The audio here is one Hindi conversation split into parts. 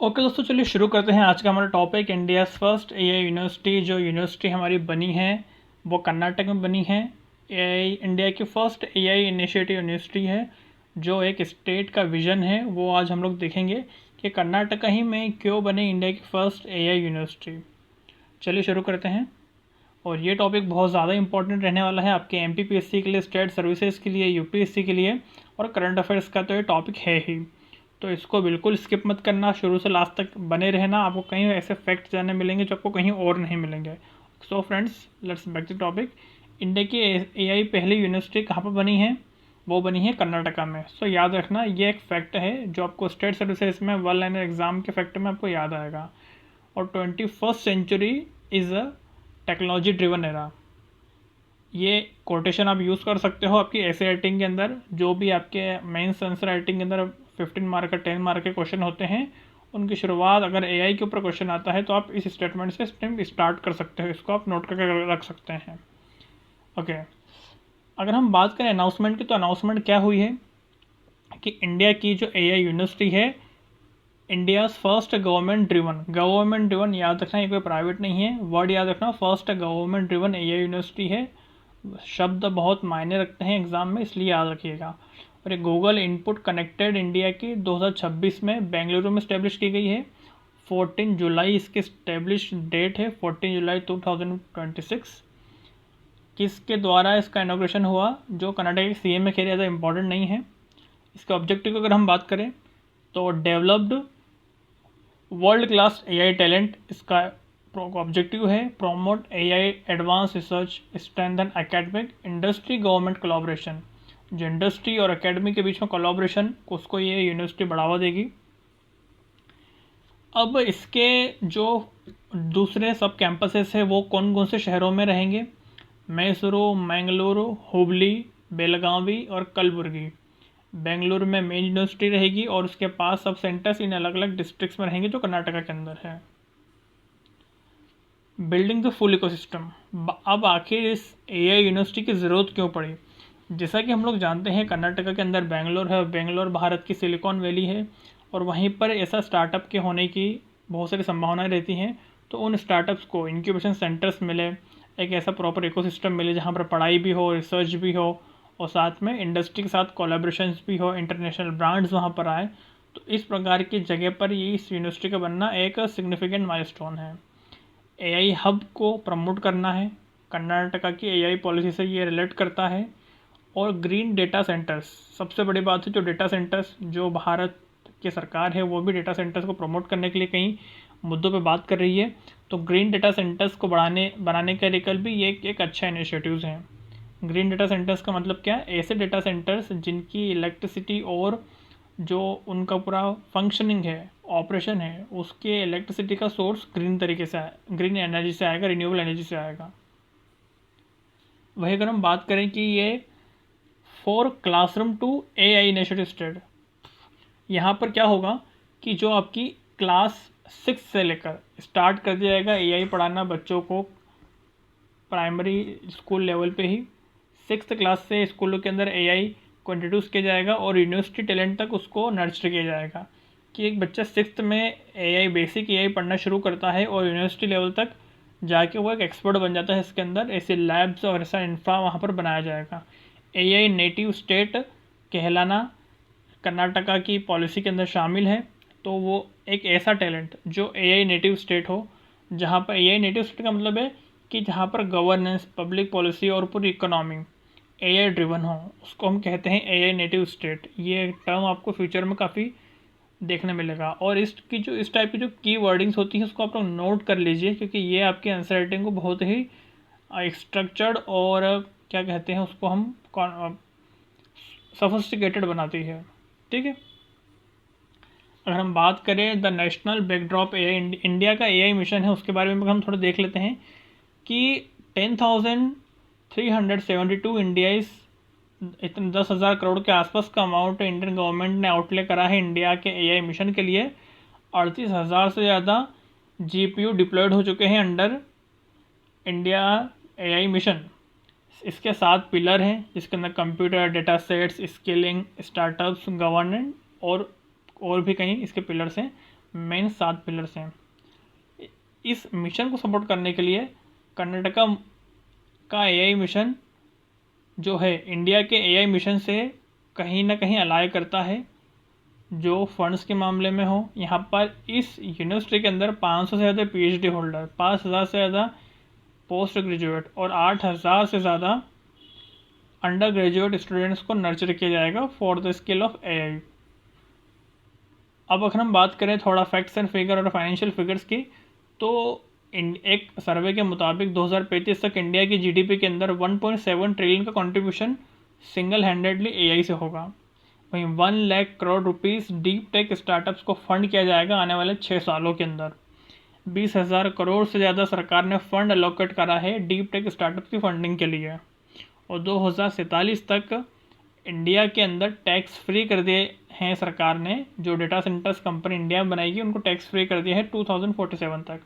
ओके दोस्तों, चलिए शुरू करते हैं। आज का हमारा topic India first AI university. जो यूनिवर्सिटी हमारी बनी है वो कर्नाटक में बनी है। एआई इंडिया की फर्स्ट एआई इनिशिएटिव यूनिवर्सिटी है, जो एक स्टेट का विजन है। वो आज हम लोग देखेंगे कि कर्नाटक ही में क्यों बने इंडिया की फर्स्ट एआई यूनिवर्सिटी। चलिए शुरू करते हैं। और ये टॉपिक बहुत ज़्यादा इंपॉर्टेंट रहने वाला है आपके एमपीपीएससी के लिए, स्टेट सर्विसेज के लिए, यूपीएससी के लिए, और करंट अफेयर्स का तो ये टॉपिक है ही। तो इसको बिल्कुल स्किप मत करना, शुरू से लास्ट तक बने रहना। आपको कहीं ऐसे फैक्ट जानने मिलेंगे जो आपको कहीं और नहीं मिलेंगे। So friends, let's back to topic. India की एआई पहली यूनिवर्सिटी कहाँ पर बनी है? वो बनी है कर्नाटका में। सो याद रखना, ये एक फैक्ट है जो आपको स्टेट सर्विसेज में वन लाइनर एग्जाम के फैक्ट में आपको याद आएगा। और 21st century is a technology driven era. ये कोटेशन आप यूज़ कर सकते हो आपकी ऐसे राइटिंग के अंदर। जो भी आपके मेंस आंसर राइटिंग के अंदर 15 मार्क का 10 मार्क के क्वेश्चन होते हैं, उनकी शुरुआत अगर एआई के ऊपर क्वेश्चन आता है तो आप इस स्टेटमेंट से स्टार्ट कर सकते हो। इसको आप नोट करके रख सकते हैं। ओके, अगर हम बात करें अनाउंसमेंट की, तो अनाउंसमेंट क्या हुई है कि इंडिया की जो एआई यूनिवर्सिटी है, इंडिया फर्स्ट गवर्नमेंट ड्रिवन याद रखना, ये कोई प्राइवेट नहीं है। वर्ड याद रखना, first government driven AI university है। शब्द बहुत मायने रखते हैं एग्जाम में, इसलिए याद रखिएगा। और ये गूगल इनपुट कनेक्टेड इंडिया की 2026 में बेंगलुरु में स्टैब्लिश की गई है। 14 जुलाई इसकी स्टैब्लिश डेट है, 14 जुलाई 2026। किसके द्वारा इसका इनॉग्रेशन हुआ? जो कर्नाटक के सीएम में, खेल ज़्यादा इंपॉर्टेंट नहीं है। इसके ऑब्जेक्टिव की अगर हम बात करें तो developed world class AI talent इसका ऑब्जेक्टिव है। Promote AI advance research, strengthen academic industry government collaboration. जो इंडस्ट्री और एकेडमी के बीच में कोलैबोरेशन, उसको ये यूनिवर्सिटी बढ़ावा देगी। अब इसके जो दूसरे सब कैंपसेस है वो कौन कौन से शहरों में रहेंगे? मैसूरू, मैंगलुरु, हुबली, बेलगावी और कलबुर्गी। बेंगलुरु में मेन यूनिवर्सिटी रहेगी और उसके पास सब सेंटर्स इन अलग अलग डिस्ट्रिक्ट्स में रहेंगे जो कर्नाटका के अंदर है। Building the full ecosystem. अब आखिर इस एआई यूनिवर्सिटी की ज़रूरत क्यों पड़ी? जैसा कि हम लोग जानते हैं, कर्नाटका के अंदर बेंगलोर है और बेंगलोर भारत की सिलिकॉन वैली है, और वहीं पर ऐसा स्टार्टअप के होने की बहुत सारी संभावनाएं रहती हैं। तो उन स्टार्टअप्स को इंक्यूबेशन सेंटर्स मिले, एक ऐसा प्रॉपर इकोसिस्टम मिले जहाँ पर पढ़ाई भी हो, रिसर्च भी हो, और साथ में इंडस्ट्री के साथ कोलैबोरेशंस भी हो, इंटरनेशनल ब्रांड्स वहाँ पर आए। तो इस प्रकार की जगह पर ये इस यूनिवर्सिटी का बनना एक सिग्निफिकेंट माइलस्टोन है। एआई हब को प्रमोट करना है, कर्नाटका की एआई पॉलिसी से ये रिलेट करता है। और ग्रीन डेटा सेंटर्स, सबसे बड़ी बात है जो डेटा सेंटर्स, जो भारत की सरकार है वो भी डेटा सेंटर्स को प्रमोट करने के लिए कई मुद्दों पे बात कर रही है। तो ग्रीन डेटा सेंटर्स को बनाने का लेकर भी ये एक अच्छा इनिशिएटिव्स हैं। ग्रीन डेटा सेंटर्स का मतलब क्या है? ऐसे डेटा सेंटर्स जिनकी इलेक्ट्रिसिटी और जो उनका पूरा फंक्शनिंग है, ऑपरेशन है, उसके इलेक्ट्रिसिटी का सोर्स ग्रीन तरीके से ग्रीन एनर्जी से आएगा, रिन्यूएबल एनर्जी से आएगा। वही अगर हम बात करें कि ये for classroom to AI initiative state, यहाँ पर क्या होगा कि जो आपकी क्लास 6 से लेकर स्टार्ट कर दिया जाएगा एआई पढ़ाना बच्चों को, प्राइमरी स्कूल लेवल पे ही 6th क्लास से स्कूलों के अंदर एआई को इंट्रोड्यूस किया जाएगा और यूनिवर्सिटी टैलेंट तक उसको नर्चर किया जाएगा। कि एक बच्चा 6th में एआई बेसिक एआई पढ़ना शुरू करता है और यूनिवर्सिटी लेवल तक जाके वो एक एक्सपर्ट बन जाता है। इसके अंदर ऐसे लैब्स और ऐसा इंफ्रा वहाँ पर बनाया जाएगा। एआई नेटिव स्टेट कहलाना कर्नाटका की पॉलिसी के अंदर शामिल है। तो वो एक ऐसा टैलेंट जो एआई नेटिव स्टेट हो, जहाँ पर एआई नेटिव स्टेट का मतलब है कि जहाँ पर गवर्नेंस, पब्लिक पॉलिसी और पूरी इकोनॉमी एआई ड्रिवन हो, उसको हम कहते हैं एआई नेटिव स्टेट। ये टर्म आपको फ्यूचर में काफ़ी देखने मिलेगा। और इस टाइप की जो की वर्डिंग्स होती हैं उसको आप लोग नोट कर लीजिए, क्योंकि ये आपकी आंसर राइटिंग को बहुत ही स्ट्रक्चर्ड और क्या कहते हैं उसको हम सोफिस्टिकेटेड बनाती है। ठीक है, अगर हम बात करें the national backdrop AI, India का एआई मिशन है, उसके बारे में हम थोड़ा देख लेते हैं कि 10,372 इंडिया इस 10,000 करोड़ के आसपास का अमाउंट इंडियन गवर्नमेंट ने आउटले करा है इंडिया के एआई मिशन के लिए। 38,000 से ज़्यादा जीपीयू डिप्लॉयड हो चुके हैं अंडर इंडिया एआई मिशन। इसके 7 पिलर हैं, जिसके अंदर computer, data sets, skilling, startups, governance और भी कई इसके पिलर्स हैं। मेन 7 पिलर्स हैं। इस मिशन को सपोर्ट करने के लिए कर्नाटका का एआई मिशन जो है इंडिया के एआई मिशन से कहीं ना कहीं अलाय करता है, जो फंड्स के मामले में हो। यहाँ पर इस यूनिवर्सिटी के अंदर 500 से ज़्यादा पीएचडी होल्डर, 5000 से ज़्यादा पोस्ट ग्रेजुएट और 8000 से ज़्यादा अंडर ग्रेजुएट स्टूडेंट्स को नर्चर किया जाएगा for the skill of AI. अब अगर हम बात करें थोड़ा फैक्ट्स एंड फिगर और फाइनेंशियल फिगर्स की, तो एक सर्वे के मुताबिक 2035 तक इंडिया की जीडीपी के अंदर 1.7 ट्रिलियन का कंट्रीब्यूशन सिंगल हैंडेडली एआई से होगा। वहीं 1 lakh crore rupees deep tech startups को फंड किया जाएगा आने वाले 6 सालों के अंदर। 20,000 करोड़ से ज़्यादा सरकार ने फंड अलोकेट करा है डीप टेक स्टार्टअप की फंडिंग के लिए। और 2047 तक इंडिया के अंदर टैक्स फ्री कर दिए हैं सरकार ने। जो डेटा सेंटर्स कंपनी इंडिया में बनाएगी उनको टैक्स फ्री कर दिया है 2047 तक।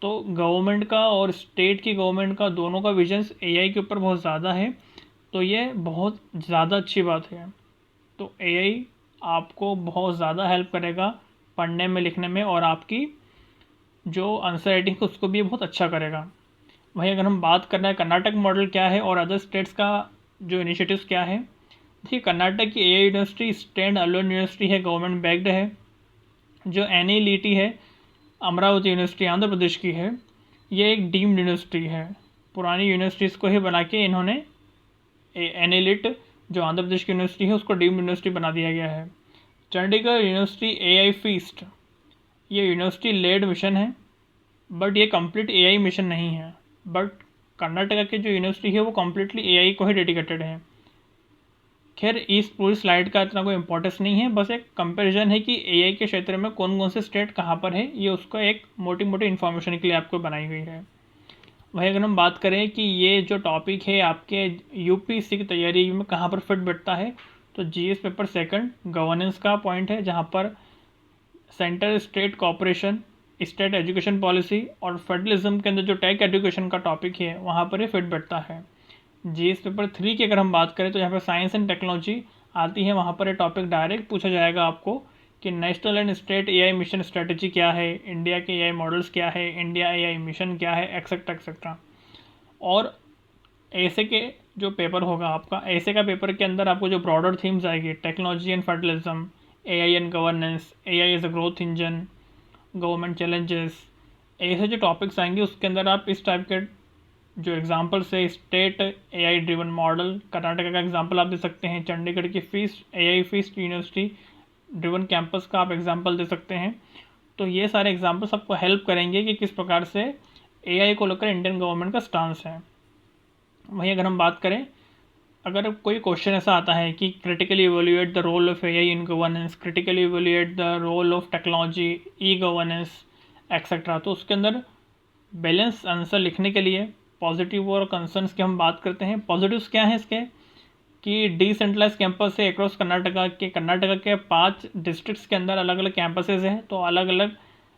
तो गवर्नमेंट का और स्टेट की गवर्नमेंट का दोनों का विजन्स एआई के ऊपर बहुत ज़्यादा है, तो ये बहुत ज़्यादा अच्छी बात है। तो एआई आपको बहुत ज़्यादा हेल्प करेगा पढ़ने में, लिखने में, और आपकी जो आंसर राइटिंग है उसको भी बहुत अच्छा करेगा। वहीं अगर हम बात करना है कर्नाटक मॉडल क्या है और अदर स्टेट्स का जो इनिशिएटिव्स क्या है, देखिए कर्नाटक की AI university stand alone university है, गवर्नमेंट बैक्ड है। जो एनआईलीटी है अमरावती यूनिवर्सिटी आंध्र प्रदेश की है, ये एक डीम्ड यूनिवर्सिटी है। पुरानी यूनिवर्सिटीज़ को ही बना के इन्होंने एनआईलीट जो आंध्र प्रदेश की यूनिवर्सिटी है उसको डीम्ड यूनिवर्सिटी बना दिया गया है। चंडीगढ़ यूनिवर्सिटी एआई फीस्ट, ये यूनिवर्सिटी लेड मिशन है, बट ये कंप्लीट एआई मिशन नहीं है। बट कर्नाटका की जो यूनिवर्सिटी है वो कम्प्लीटली एआई को ही डेडिकेटेड है। खैर इस पूरी स्लाइड का इतना कोई इंपॉर्टेंस नहीं है, बस एक कंपैरिजन है कि एआई के क्षेत्र में कौन कौन से स्टेट कहाँ पर है, ये उसका एक मोटी मोटी इन्फॉर्मेशन के लिए आपको बनाई हुई है। वहीं अगर हम बात करें कि ये जो टॉपिक है आपके यूपीएससी की तैयारी में कहाँ पर फिट बैठता है, तो जीएस पेपर सेकंड गवर्नेंस का पॉइंट है, जहाँ पर centre state cooperation, state education policy और फेडरलिज्म के अंदर जो टेक एजुकेशन का टॉपिक है वहाँ पर ये फिट बैठता है। जीएस पेपर 3 की अगर हम बात करें तो यहाँ पर साइंस एंड टेक्नोलॉजी आती है, वहाँ पर ये टॉपिक डायरेक्ट पूछा जाएगा आपको कि national and state AI mission strategy क्या है, इंडिया के एआई मॉडल्स क्या है, इंडिया एआई मिशन क्या है, एक्सेट्रा एक्सेट्रा। और ऐसे के जो पेपर होगा आपका, ऐसे का पेपर के अंदर आपको जो ब्रॉडर थीम्स आएगी, technology and federalism, AI and governance, AI as a growth engine, government challenges, ऐसे जो टॉपिक्स आएंगे उसके अंदर आप इस टाइप के जो एग्जांपल्स है, state AI driven model, Karnataka का एग्जांपल आप दे सकते हैं, चंडीगढ़ की feast AI feast university driven campus का आप एग्जांपल दे सकते हैं। तो ये सारे एग्जांपल्स आपको हेल्प करेंगे कि किस प्रकार से एआई को लेकर इंडियन गवर्नमेंट का स्टांस है। वहीं अगर हम बात करें, अगर कोई क्वेश्चन ऐसा आता है कि critically evaluate the role of AI in governance, critically evaluate the role of technology, e governance etcetera, तो उसके अंदर बैलेंस आंसर लिखने के लिए पॉजिटिव और कंसर्न्स की हम बात करते हैं। पॉजिटिव्स क्या हैं इसके कि डिसेंट्रलाइज कैंपस है अक्रॉस कर्नाटका के 5 डिस्ट्रिक्ट्स के अंदर अलग अलग कैंपसेज हैं, तो अलग अलग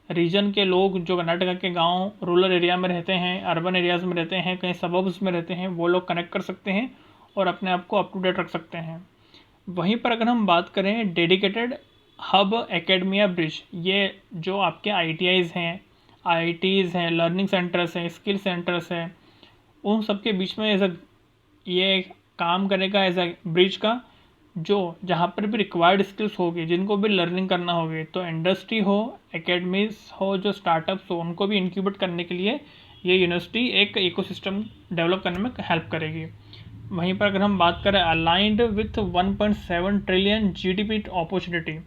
रीजन के लोग जो कर्नाटका के गांव रूरल एरिया में रहते हैं, अर्बन एरियाज़ में रहते हैं, कहीं सबब्स में रहते हैं, वो लोग कनेक्ट कर सकते हैं और अपने आप को अप टू डेट रख सकते हैं। वहीं पर अगर हम बात करें डेडिकेटेड हब एकेडमिया ब्रिज, ये जो आपके आईटीआईज़ हैं, आईआईटीज़ हैं, लर्निंग सेंटर्स हैं, स्किल सेंटर्स हैं, उन सब के बीच में ये काम करेगा एज अ ब्रिज का, जो जहाँ पर भी रिक्वायर्ड स्किल्स होगी, जिनको भी लर्निंग करना होगी, तो इंडस्ट्री हो, एकेडमीज हो, जो स्टार्टअप्स हो, उनको भी इंक्यूबेट करने के लिए ये यूनिवर्सिटी एक इकोसिस्टम डेवलप करने में हेल्प करेगी। वहीं पर अगर हम बात करें aligned with 1.7 trillion GDP opportunity,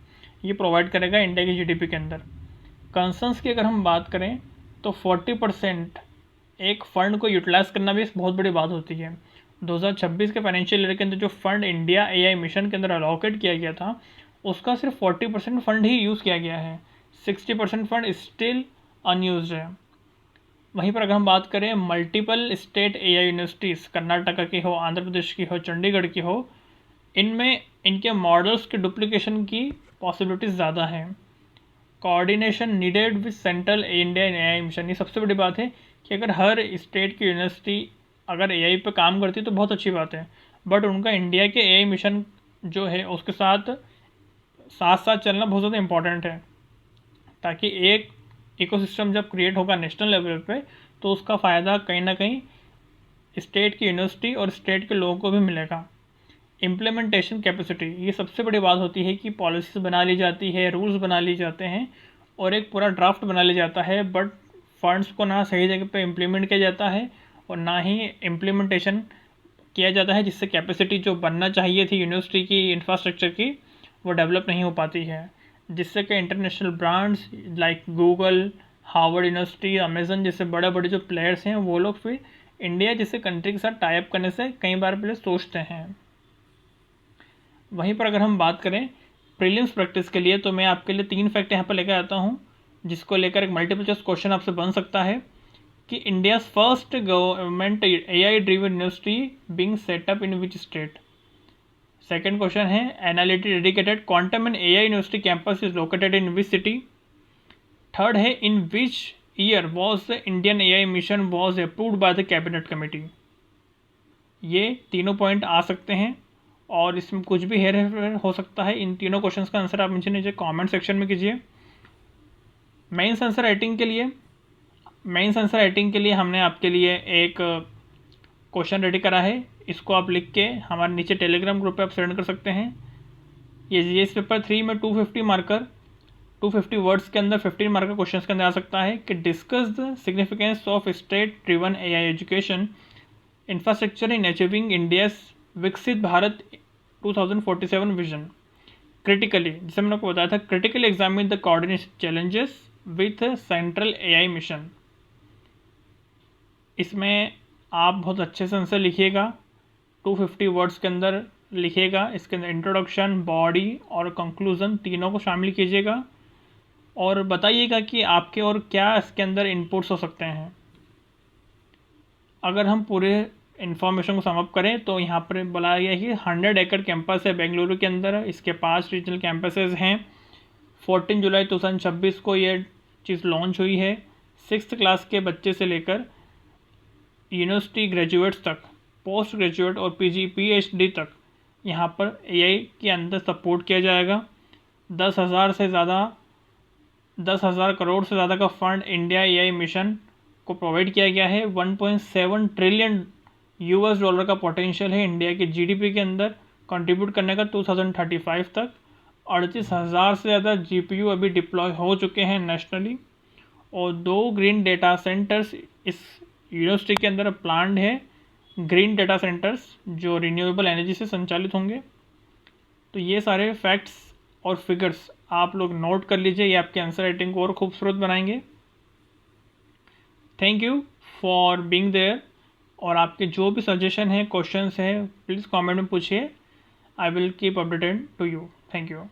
ये प्रोवाइड करेगा इंडिया की जीडीपी के अंदर। कंसर्न्स की अगर हम बात करें तो 40% एक फ़ंड को यूटिलाइज़ करना भी बहुत बड़ी बात होती है। 2026 के फाइनेंशियल ईयर के अंदर जो फंड इंडिया एआई मिशन के अंदर अलॉकेट किया गया था, उसका सिर्फ 40% फंड ही यूज़ किया गया है, 60% फंड स्टिल अनयूज्ड है। वहीं पर अगर हम बात करें multiple state AI universities, Karnataka की हो, आंध्र प्रदेश की हो, चंडीगढ़ की हो, इनमें इनके मॉडल्स के डुप्लीकेशन की पॉसिबिलिटीज़ ज़्यादा है। Coordination needed with central Indian AI mission, ये सबसे बड़ी बात है कि अगर हर स्टेट की यूनिवर्सिटी अगर एआई पे काम करती है तो बहुत अच्छी बात है, बट उनका इंडिया के एआई मिशन जो है उसके साथ साथ चलना बहुत ज़्यादा इम्पॉर्टेंट है, ताकि एक इकोसिस्टम जब क्रिएट होगा नेशनल लेवल पे तो उसका फ़ायदा कहीं ना कहीं स्टेट की यूनिवर्सिटी और स्टेट के लोगों को भी मिलेगा। इम्प्लीमेंटेशन कैपेसिटी, ये सबसे बड़ी बात होती है कि पॉलिसीज़ बना ली जाती है, रूल्स बना लिए जाते हैं और एक पूरा ड्राफ्ट बना लिया जाता है, बट फंड्स को ना सही जगह पे इम्प्लीमेंट किया जाता है और ना ही इम्प्लीमेंटेशन किया जाता है, जिससे कैपेसिटी जो बनना चाहिए थी यूनिवर्सिटी की इंफ्रास्ट्रक्चर की वो डेवलप नहीं हो पाती है, जिससे कि international brands like Google, Harvard university, Amazon जैसे बड़े बड़े जो प्लेयर्स हैं वो लोग फिर इंडिया जैसे कंट्री के साथ टाई अप करने से कई बार पहले सोचते हैं। वहीं पर अगर हम बात करें प्रीलिम्स प्रैक्टिस के लिए, तो मैं आपके लिए 3 फैक्ट यहाँ पर लेकर आता हूँ जिसको लेकर एक मल्टीपल चॉइस क्वेश्चन आपसे बन सकता है कि India first government AI driven university being setup in which state. Second question है analytic dedicated quantum and AI university campus is located in which city. Third है in which year was the Indian AI mission was approved by the cabinet committee. ये तीनों पॉइंट आ सकते हैं और इसमें कुछ भी हेर फेर हो सकता है। इन तीनों क्वेश्चंस का आंसर आप मुझे नीचे कमेंट सेक्शन में कीजिए। मेंस आंसर राइटिंग के लिए हमने आपके लिए एक क्वेश्चन रेडी करा है, इसको आप लिख के हमारे नीचे टेलीग्राम ग्रुप पे आप सेंड कर सकते हैं। ये इस पेपर 3 में 250 वर्ड्स के अंदर 15 मार्कर क्वेश्चन के अंदर आ सकता है कि discuss the significance of state driven AI education infrastructure in achieving India's विकसित भारत 2047 विजन। क्रिटिकली, जिसे मैंने आपको बताया था, critically examine the coordination challenges with central AI mission. इसमें आप बहुत अच्छे से आंसर लिखिएगा, 250 वर्ड्स के अंदर लिखिएगा। इसके अंदर इंट्रोडक्शन, बॉडी और कंक्लूजन तीनों को शामिल कीजिएगा और बताइएगा कि आपके और क्या इसके अंदर इनपुट्स हो सकते हैं। अगर हम पूरे इन्फॉर्मेशन को समअप करें तो यहाँ पर बोला गया है कि 100 एकड़ कैंपस है बेंगलुरु के अंदर, इसके 5 रीजनल कैंपसेस हैं। 14 जुलाई 2026 को ये चीज़ लॉन्च हुई है। 6th क्लास के बच्चे से लेकर यूनिवर्सिटी ग्रेजुएट्स तक, पोस्ट ग्रेजुएट और PhD तक यहाँ पर AI के अंदर सपोर्ट किया जाएगा। 10,000 करोड़ से ज़्यादा का फंड इंडिया AI मिशन को प्रोवाइड किया गया है। 1.7 ट्रिलियन US$ का पोटेंशियल है इंडिया के GDP के अंदर कंट्रीब्यूट करने का 2035 तक। 38,000 से ज़्यादा GPU अभी डिप्लॉय हो चुके हैं नेशनली और 2 ग्रीन डेटा सेंटर्स इस यूनिवर्सिटी के अंदर प्लान्ड है, ग्रीन डेटा सेंटर्स जो रिन्यूएबल एनर्जी से संचालित होंगे। तो ये सारे फैक्ट्स और फिगर्स आप लोग नोट कर लीजिए, ये आपके आंसर राइटिंग को और खूबसूरत बनाएंगे। Thank you for being there. और आपके जो भी सजेशन है, क्वेश्चंस है, प्लीज़ कमेंट में पूछिए। I will keep updated to you. Thank you.